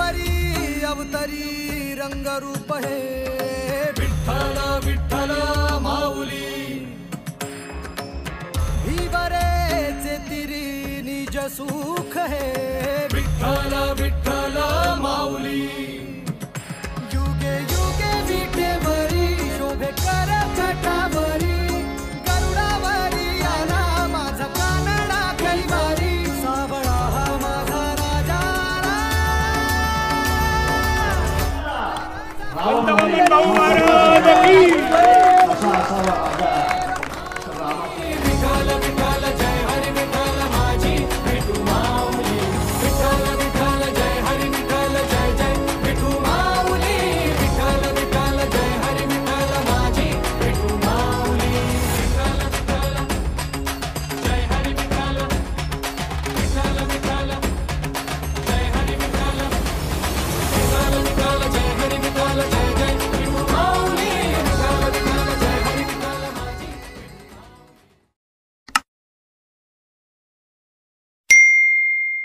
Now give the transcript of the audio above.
अवतारी अवतारी रंगरूप हे विठ्ठल विठ्ठल माऊली ही बरेचे तिरी निज सुख हे विठ्ठल विठ्ठल माऊली युगे युगे विठेवरी शोभे कर छटावरी गरुडावरी आला माझा कानडा कैवारी सावळा हा माझा राजा महाराज की